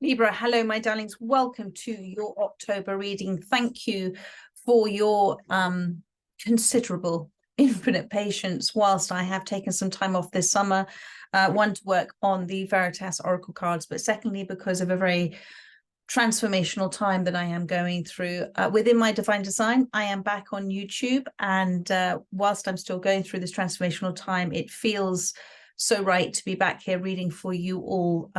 Libra, hello, my darlings. Welcome to your October reading. Thank you for your considerable, infinite patience whilst I have taken some time off this summer. One, to work on the Veritas Oracle cards, but secondly, because of a very transformational time that I am going through within my divine design. I am back on YouTube, and whilst I'm still going through this transformational time, it feels so right to be back here reading for you all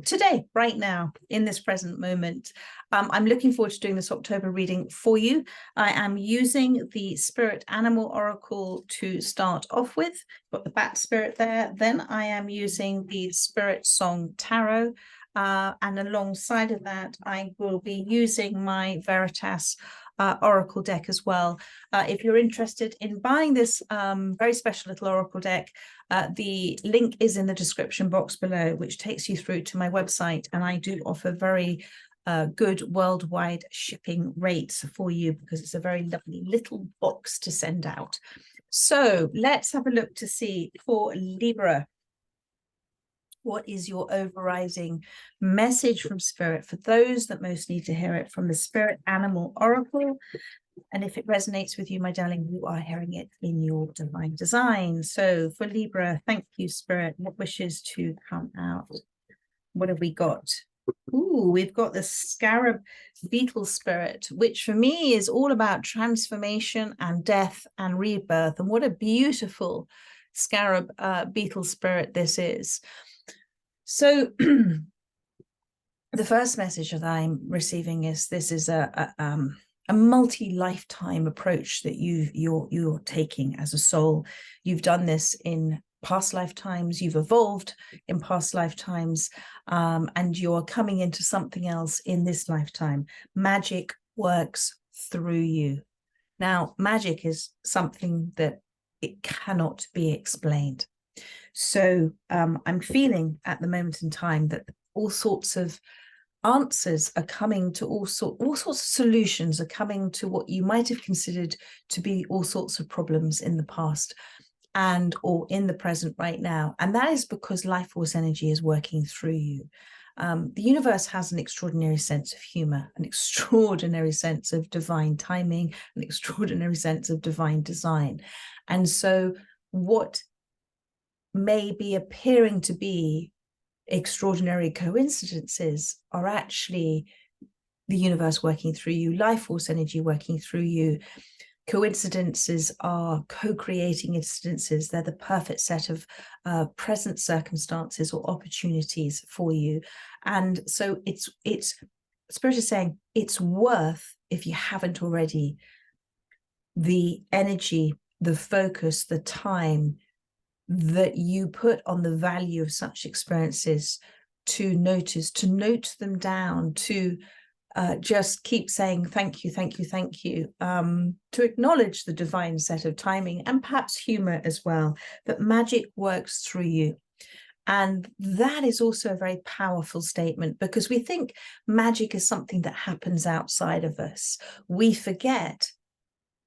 today, right now, in this present moment. I'm looking forward to doing this October reading for you. I am using the Spirit Animal Oracle to start off with. Got the Bat Spirit there. Then I am using the Spirit Song Tarot. And alongside of that, I will be using my Veritas Oracle deck as well. If you're interested in buying this very special little Oracle deck, the link is in the description box below, which takes you through to my website. And I do offer very good worldwide shipping rates for you because it's a very lovely little box to send out. So let's have a look to see for Libra. What is your overriding message from Spirit for those that most need to hear it from the Spirit Animal Oracle? And if it resonates with you, my darling, you are hearing it in your divine design. So for Libra, thank you, Spirit. What wishes to come out? What have we got? Ooh, we've got the Scarab Beetle Spirit, which for me is all about transformation and death and rebirth. And what a beautiful Scarab Beetle Spirit this is. So the first message that I'm receiving is this is a multi-lifetime approach that you're taking as a soul. You've done this in past lifetimes, you've evolved in past lifetimes, and you're coming into something else in this lifetime. Magic works through you. Now, magic is something that it cannot be explained. So I'm feeling at the moment in time that all sorts of answers are coming to all sorts of solutions are coming to what you might have considered to be all sorts of problems in the past and or in the present right now. And that is because life force energy is working through you. The universe has an extraordinary sense of humor, an extraordinary sense of divine timing, an extraordinary sense of divine design. And so what may be appearing to be extraordinary coincidences are actually the universe working through you, life force energy working through you. Coincidences are co-creating incidences. They're the perfect set of present circumstances or opportunities for you. And so it's Spirit is saying it's worth, if you haven't already, the energy, the focus, the time that you put on the value of such experiences, to notice, to note them down, to just keep saying thank you, thank you, thank you, to acknowledge the divine set of timing and perhaps humor as well, that magic works through you. And that is also a very powerful statement, because we think magic is something that happens outside of us. We forget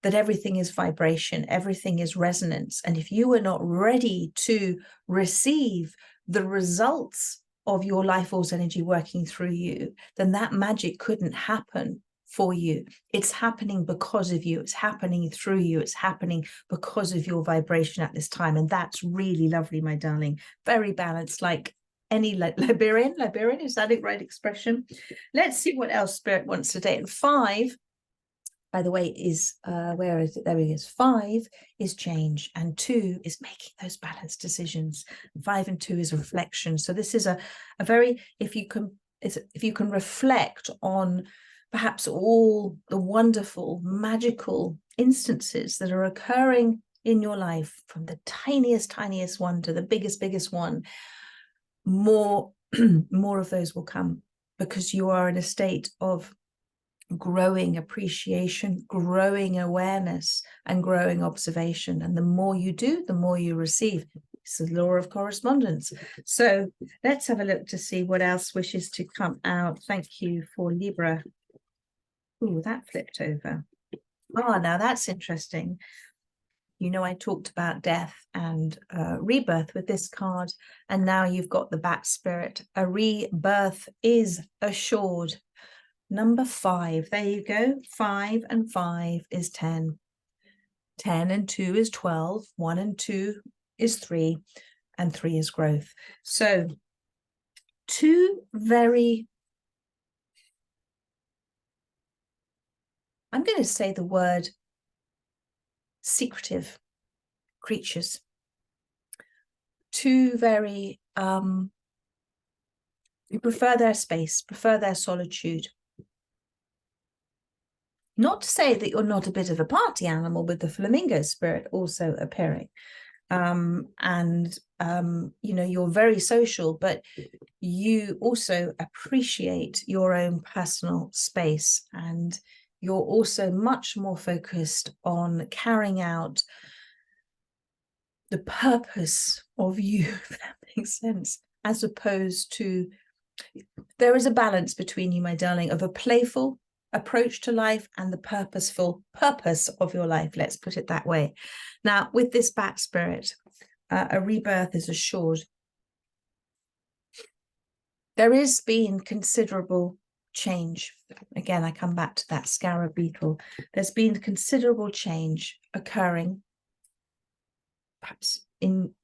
that everything is vibration, everything is resonance. And if you are not ready to receive the results of your life force energy working through you, then that magic couldn't happen for you. It's happening because of you. It's happening through you. It's happening because of your vibration at this time. And that's really lovely, my darling. Very balanced, like any Liberian, is that the right expression? Let's see what else Spirit wants today. And 5, by the way, is where is it? There he is. 5 is change, and 2 is making those balanced decisions. 5 and 2 is reflection. So this is a very, if you can reflect on perhaps all the wonderful, magical instances that are occurring in your life, from the tiniest one to the biggest one, more of those will come, because you are in a state of growing appreciation, growing awareness, and growing observation. And the more you do, the more you receive. It's the law of correspondence. So let's have a look to see what else wishes to come out. Thank you for Libra. Oh, that flipped over. Oh, now that's interesting. You know, I talked about death and rebirth with this card, and now you've got the bat spirit. A rebirth is assured. Number 5, there you go. 5 and 5 is 10. 10 and 2 is 12. 1 and 2 is 3, and 3 is growth. So two very, I'm going to say the word secretive creatures. Two very, you prefer their space, prefer their solitude. Not to say that you're not a bit of a party animal, with the flamingo spirit also appearing. You know, you're very social, but you also appreciate your own personal space, and you're also much more focused on carrying out the purpose of you, if that makes sense, as opposed to, there is a balance between you, my darling, of a playful approach to life and the purposeful purpose of your life. Let's put it that way. Now, with this bat spirit, a rebirth is assured. There has been considerable change. Again, I come back to that scarab beetle. There's been considerable change occurring, perhaps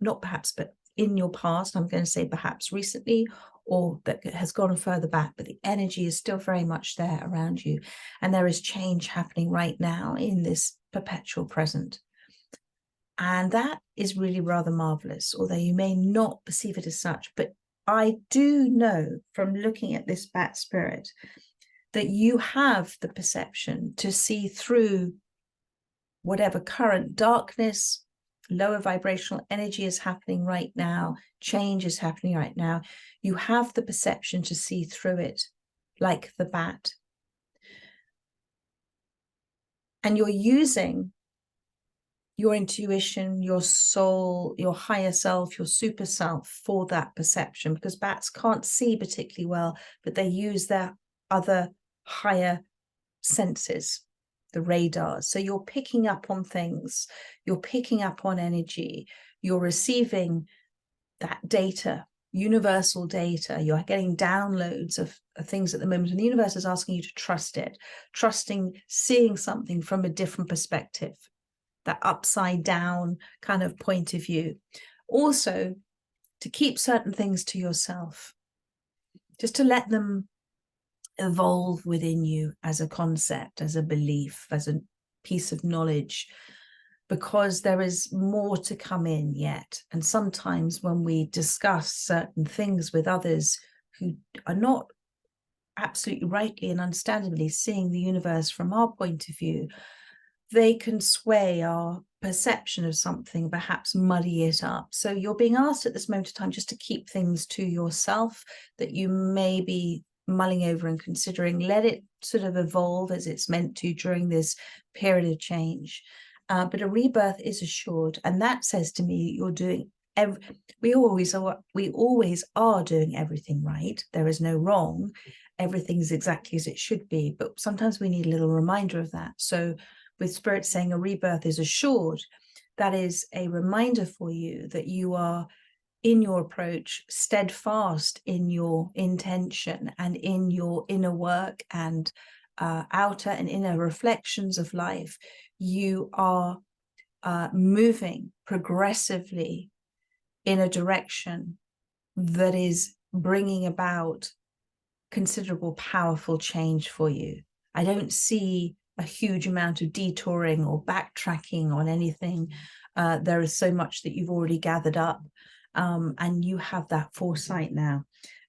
not perhaps, but in your past. I'm going to say perhaps recently, or that has gone further back, but the energy is still very much there around you. And there is change happening right now in this perpetual present. And that is really rather marvelous, although you may not perceive it as such. But I do know from looking at this bat spirit that you have the perception to see through whatever current darkness, lower vibrational energy is happening right now, change is happening right now. You have the perception to see through it like the bat. And you're using your intuition, your soul, your higher self, your super self for that perception, because bats can't see particularly well, but they use their other higher senses, the radars. So you're picking up on things, you're picking up on energy, you're receiving that data, universal data. You're getting downloads of things at the moment, and the universe is asking you to trust it, trusting, seeing something from a different perspective, that upside down kind of point of view. Also, to keep certain things to yourself, just to let them evolve within you as a concept, as a belief, as a piece of knowledge, because there is more to come in yet. And sometimes when we discuss certain things with others who are not absolutely rightly and understandably seeing the universe from our point of view, they can sway our perception of something, perhaps muddy it up. So you're being asked at this moment of time just to keep things to yourself that you may be mulling over and considering. Let it sort of evolve as it's meant to during this period of change. But a rebirth is assured, and that says to me you're doing we always are doing everything right. There is no wrong. Everything's exactly as it should be, but sometimes we need a little reminder of that. So with Spirit saying a rebirth is assured, that is a reminder for you that you are, in your approach, steadfast in your intention and in your inner work and outer and inner reflections of life. You are moving progressively in a direction that is bringing about considerable, powerful change for you. I don't see a huge amount of detouring or backtracking on anything. There is so much that you've already gathered up, and you have that foresight now.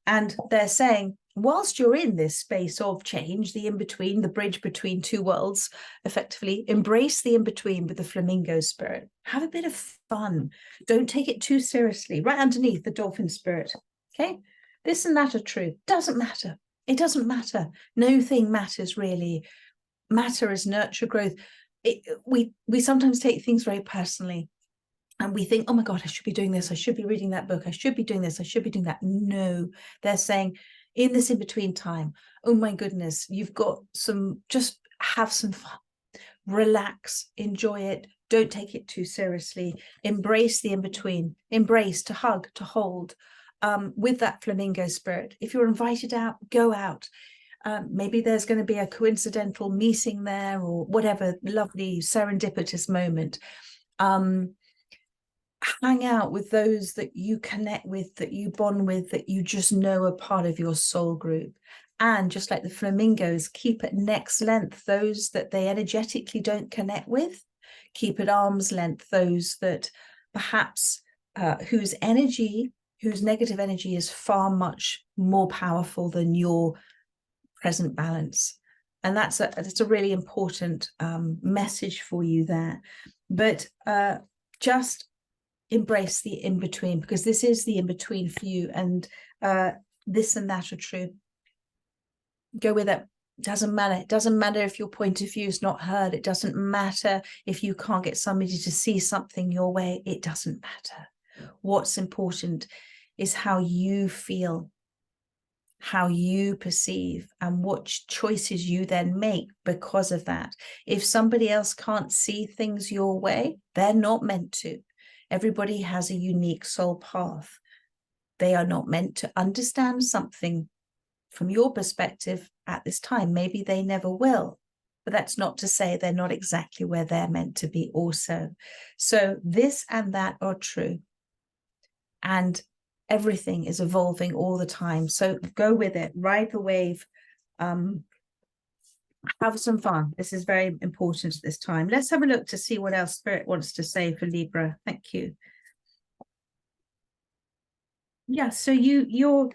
And they're saying, whilst you're in this space of change, the in-between, the bridge between two worlds, effectively, embrace the in-between with the flamingo spirit. Have a bit of fun. Don't take it too seriously. Right underneath the dolphin spirit. Okay? This and that are true. Doesn't matter. It doesn't matter. No thing matters really. Matter is nurture, growth. We sometimes take things very personally, and we think, oh my God, I should be doing this. I should be reading that book. I should be doing this. I should be doing that. No, they're saying in this in-between time, oh my goodness, you've got some, just have some fun, relax, enjoy it, don't take it too seriously. Embrace the in-between. Embrace, to hug, to hold, with that flamingo spirit. If you're invited out, go out. Maybe there's going to be a coincidental meeting there, or whatever lovely serendipitous moment. Hang out with those that you connect with, that you bond with, that you just know are part of your soul group. And just like the flamingos, keep at neck's length those that they energetically don't connect with. Keep at arm's length those that perhaps whose negative energy is far much more powerful than your present balance. And that's a really important message for you there. But just embrace the in-between, because this is the in-between for you, and this and that are true. Go with it. Doesn't matter. It doesn't matter if your point of view is not heard. It doesn't matter if you can't get somebody to see something your way. It doesn't matter. What's important is how you feel, how you perceive, and what choices you then make because of that. If somebody else can't see things your way, they're not meant to. Everybody has a unique soul path. They are not meant to understand something from your perspective at this time. Maybe they never will, but that's not to say they're not exactly where they're meant to be also. So this and that are true, and everything is evolving all the time. So go with it, ride the wave, have some fun. This is very important at this time. Let's have a look to see what else Spirit wants to say for Libra. Thank you. Yeah, so you're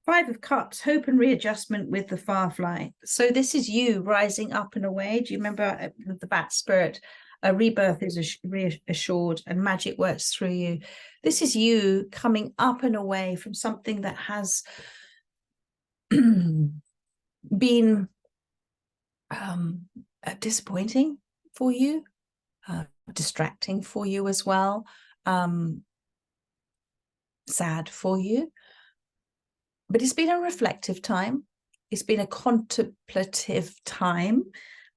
Five of Cups, hope and readjustment with the Firefly. So this is you rising up and away. Do you remember the Bat Spirit? A rebirth is reassured and magic works through you. This is you coming up and away from something that has been disappointing for you, distracting for you as well, sad for you. But it's been a reflective time. It's been a contemplative time.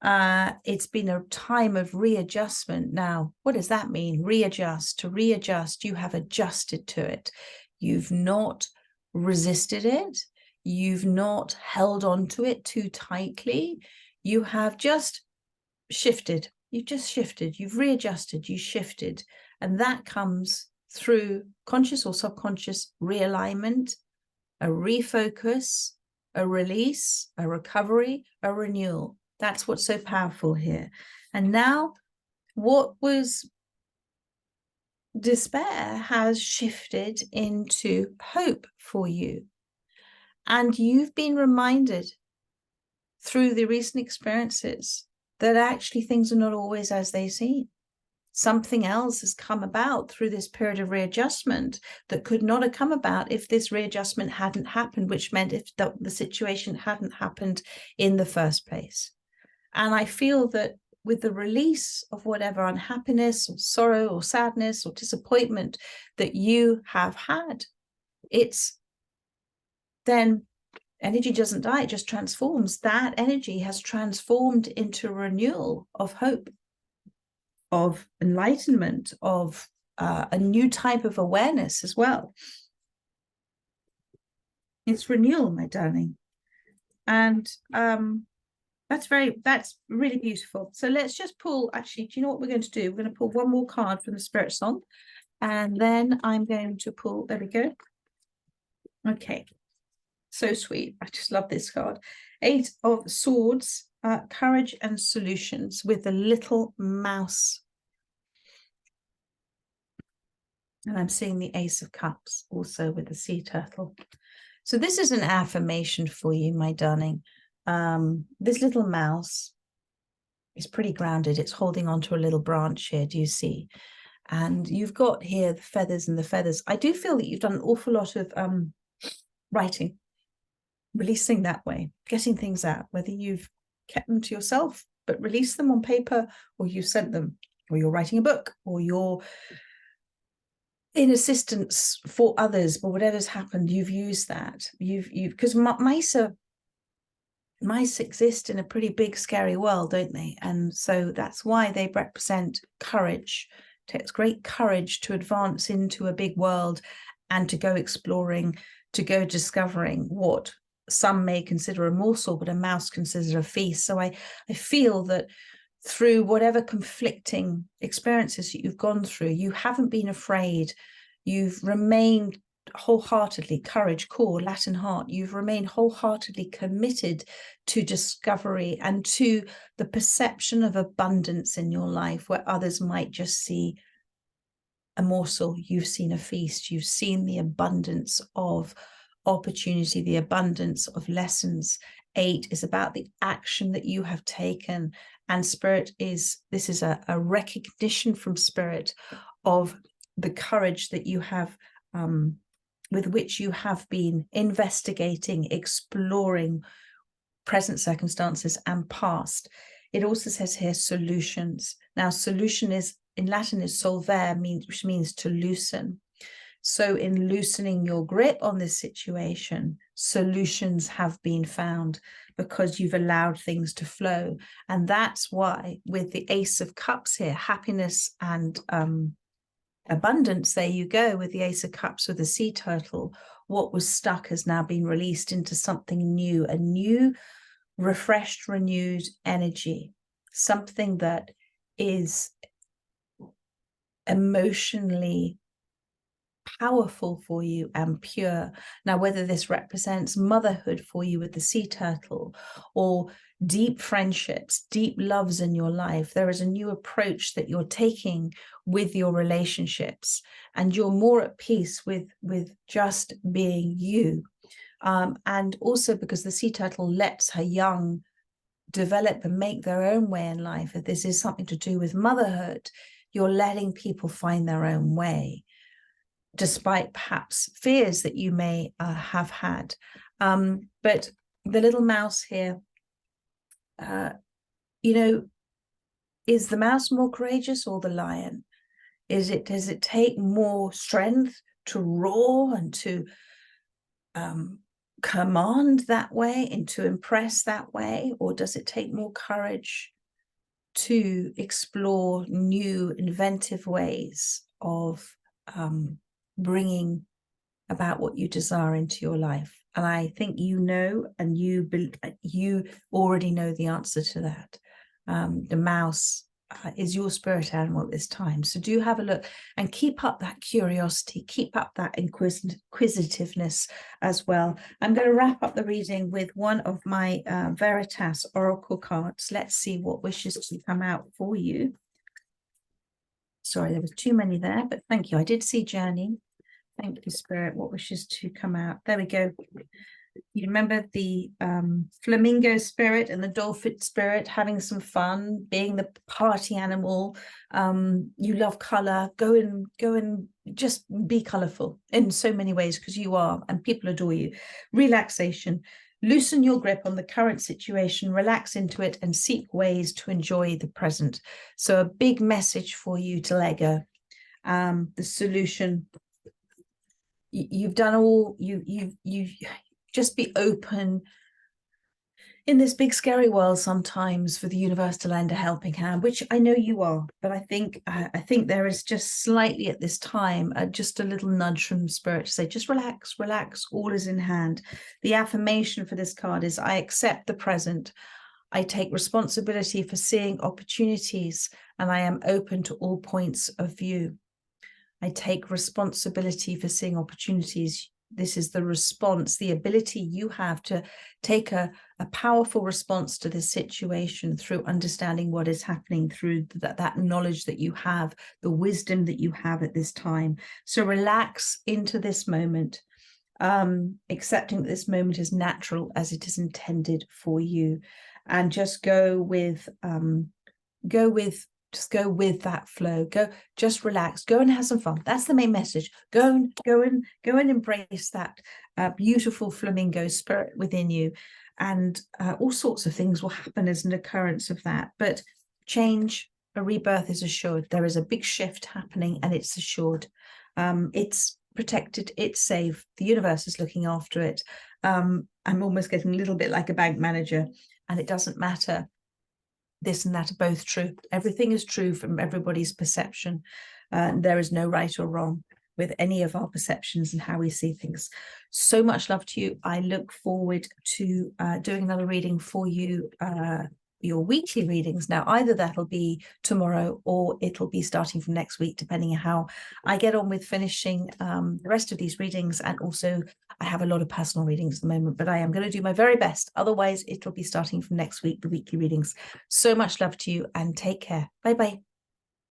It's been a time of readjustment. Now, what does that mean? Readjust. To readjust, you have adjusted to it. You've not resisted it. You've not held on to it too tightly. You have just shifted. You've just shifted. You've readjusted. You shifted. And that comes through conscious or subconscious realignment, a refocus, a release, a recovery, a renewal. That's what's so powerful here. And now what was despair has shifted into hope for you. And you've been reminded through the recent experiences that actually things are not always as they seem. Something else has come about through this period of readjustment that could not have come about if this readjustment hadn't happened, which meant if the situation hadn't happened in the first place. And I feel that with the release of whatever unhappiness or sorrow or sadness or disappointment that you have had, it's then energy doesn't die, it just transforms. That energy has transformed into a renewal of hope, of enlightenment, of a new type of awareness as well. It's renewal, my darling. And that's really beautiful. So let's just pull, actually, do you know what we're going to do? We're going to pull one more card from the Spirit Song, and then I'm going to pull, there we go. Okay, so sweet. I just love this card. 8 of Swords, courage and solutions with the little mouse. And I'm seeing the Ace of Cups also with the sea turtle. So this is an affirmation for you, my darling. This little mouse is pretty grounded. It's holding onto a little branch here. Do you see? And you've got here the feathers and the feathers. I do feel that you've done an awful lot of writing, releasing that way, getting things out, whether you've kept them to yourself, but release them on paper, or you sent them, or you're writing a book, or you're in assistance for others, but whatever's happened, you've used that. You've because mice are mice exist in a pretty big, scary world, don't they? And so that's why they represent courage. It takes great courage to advance into a big world and to go exploring, to go discovering what some may consider a morsel, but a mouse considers a feast. So I feel that through whatever conflicting experiences that you've gone through, you haven't been afraid. You've remained wholeheartedly, courage, core, Latin heart, you've remained wholeheartedly committed to discovery and to the perception of abundance in your life, where others might just see a morsel. You've seen a feast. You've seen the abundance of opportunity, the abundance of lessons. 8 is about the action that you have taken, and Spirit is, this is a recognition from Spirit of the courage that you have, with which you have been investigating, exploring present circumstances and past. It also says here solutions. Now, solution is in Latin is solvere, which means to loosen. So in loosening your grip on this situation, solutions have been found because you've allowed things to flow. And that's why with the Ace of Cups here, happiness and abundance, there you go, with the Ace of Cups with the sea turtle, what was stuck has now been released into something new, a new, refreshed, renewed energy, something that is emotionally powerful for you and pure. Now, whether this represents motherhood for you with the sea turtle or deep friendships, deep loves in your life, there is a new approach that you're taking with your relationships, and you're more at peace with just being you. And also because the sea turtle lets her young develop and make their own way in life. If this is something to do with motherhood, you're letting people find their own way, despite perhaps fears that you may have had. But the little mouse here, you know, is the mouse more courageous or the lion? Does it take more strength to roar and to command that way and to impress that way? Or does it take more courage to explore new, inventive ways of bringing about what you desire into your life? And I think you know, and you already know the answer to that. The mouse is your spirit animal at this time. So do have a look and keep up that curiosity, keep up that inquisitiveness as well. I'm going to wrap up the reading with one of my Veritas Oracle cards. Let's see what wishes to come out for you. Sorry, there was too many there, but thank you. I did see Journey. Thank you, Spirit. What wishes to come out? There we go. You remember the flamingo spirit and the dolphin spirit, having some fun, being the party animal. You love color. Go and just be colorful in so many ways, because you are, and people adore you. Relaxation. Loosen your grip on the current situation, relax into it, and seek ways to enjoy the present. So a big message for you to let go. The solution. You've done all, you've just be open in this big scary world sometimes for the universe to lend a helping hand, which I know you are, but I think there is just slightly at this time just a little nudge from Spirit to say, just relax, relax, all is in hand. The affirmation for this card is, I accept the present. I take responsibility for seeing opportunities, and I am open to all points of view. I take responsibility for seeing opportunities. This is the response, the ability you have to take a powerful response to this situation through understanding what is happening, through that knowledge that you have, the wisdom that you have at this time. So relax into this moment, accepting that this moment is natural as it is intended for you, and just go with that flow. Just relax, go and have some fun. That's the main message. Go and embrace that beautiful flamingo spirit within you, and all sorts of things will happen as an occurrence of that. But change, a rebirth is assured. There is a big shift happening, and it's assured. It's protected, it's safe, the universe is looking after it. I'm almost getting a little bit like a bank manager, and it doesn't matter. This and that are both true. Everything is true from everybody's perception. There is no right or wrong with any of our perceptions and how we see things. So much love to you. I look forward to doing another reading for you, your weekly readings. Now, either that'll be tomorrow or it'll be starting from next week, depending on how I get on with finishing the rest of these readings. And also, I have a lot of personal readings at the moment, but I am going to do my very best. Otherwise, it'll be starting from next week, the weekly readings. So much love to you and take care. Bye-bye.